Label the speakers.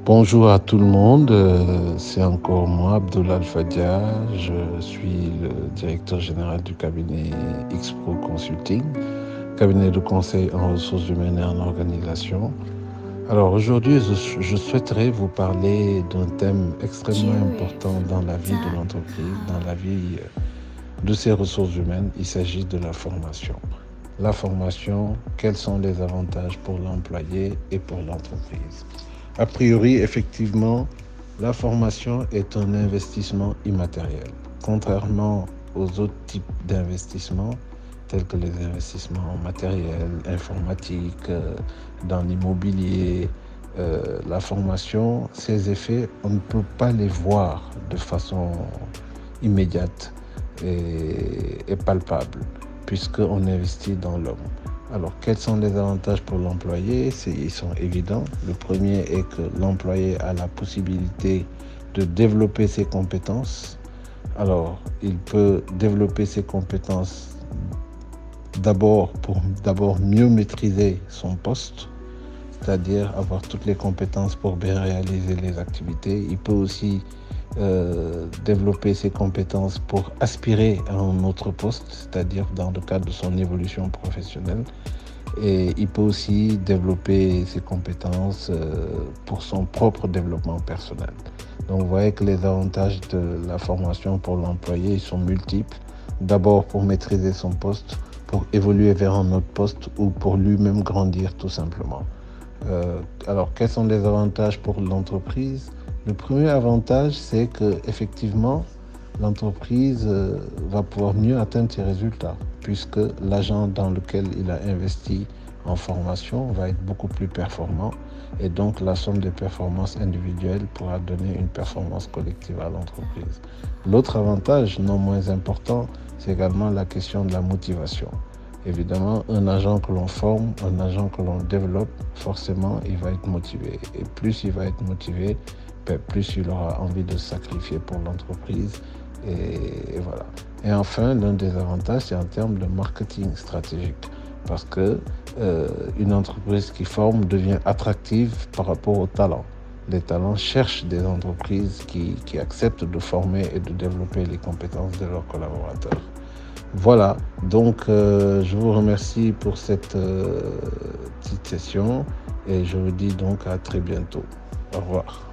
Speaker 1: Bonjour à tout le monde, c'est encore moi, Abdoul Alfadia. Je suis le directeur général du cabinet X-Pro Consulting, cabinet de conseil en ressources humaines et en organisation. Alors aujourd'hui, je souhaiterais vous parler d'un thème extrêmement important dans la vie de l'entreprise, dans la vie de ses ressources humaines. Il s'agit de la formation. La formation, quels sont les avantages pour l'employé et pour l'entreprise? A priori, effectivement, la formation est un investissement immatériel. Contrairement aux autres types d'investissements, tels que les investissements en matériel, informatique, dans l'immobilier, la formation, ses effets, on ne peut pas les voir de façon immédiate et palpable, puisqu'on investit dans l'homme. Alors, quels sont les avantages pour l'employé? Ils sont évidents. Le premier est que l'employé a la possibilité de développer ses compétences. Alors, il peut développer ses compétences d'abord pour mieux maîtriser son poste, c'est-à-dire avoir toutes les compétences pour bien réaliser les activités. Il peut aussi développer ses compétences pour aspirer à un autre poste, c'est-à-dire dans le cadre de son évolution professionnelle. Et il peut aussi développer ses compétences pour son propre développement personnel. Donc vous voyez que les avantages de la formation pour l'employé, ils sont multiples. D'abord pour maîtriser son poste, pour évoluer vers un autre poste ou pour lui-même grandir tout simplement. Alors quels sont les avantages pour l'entreprise? Le premier avantage, c'est qu'effectivement, l'entreprise va pouvoir mieux atteindre ses résultats, puisque l'agent dans lequel il a investi en formation va être beaucoup plus performant, et donc la somme des performances individuelles pourra donner une performance collective à l'entreprise. L'autre avantage, non moins important, c'est également la question de la motivation. Évidemment, un agent que l'on forme, un agent que l'on développe, forcément, il va être motivé. Et plus il va être motivé, plus il aura envie de se sacrifier pour l'entreprise. Et voilà. Et enfin, l'un des avantages, c'est en termes de marketing stratégique. Parce que une entreprise qui forme devient attractive par rapport aux talents. Les talents cherchent des entreprises qui acceptent de former et de développer les compétences de leurs collaborateurs. Voilà, donc je vous remercie pour cette petite session et je vous dis donc à très bientôt. Au revoir.